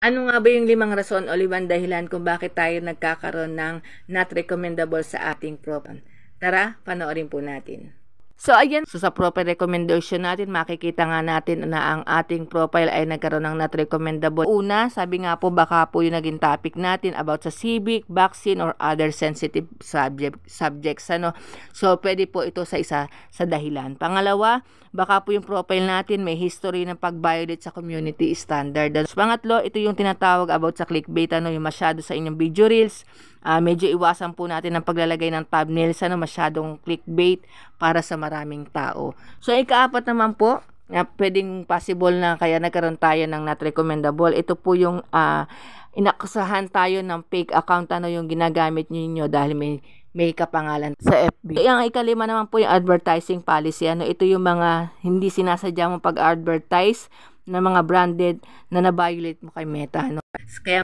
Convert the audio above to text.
Ano nga ba yung 5 rason o 5 dahilan kung bakit tayo nagkakaroon ng not recommendable sa ating profile? Tara, panoorin po natin. So, ayan. So, sa profile recommendation natin, makikita nga natin na ang ating profile ay nagkaroon ng not recommendable. Una, sabi nga po, baka po yung naging topic natin about sa civic, vaccine, or other sensitive subjects. Ano? So, pwede po ito sa isa sa dahilan. Pangalawa, baka po yung profile natin may history ng pag-violate sa community standard. Pangatlo, ito yung tinatawag about sa clickbait, ano, yung masyado sa inyong video reels. Medyo iwasan po natin ang paglalagay ng thumbnails, ano, masyadong clickbait para sa maraming tao. So, ikaapat naman po, pwedeng possible na kaya nagkaroon tayo ng not recommendable. Ito po yung inakusahan tayo ng fake account, ano yung ginagamit niyo dahil may kapangalan sa FB. Ang ikalima naman po yung advertising policy. Ano, ito yung mga hindi sinasadya mo pag-advertise na mga branded na na-violate mo kay Meta. Ano. Kaya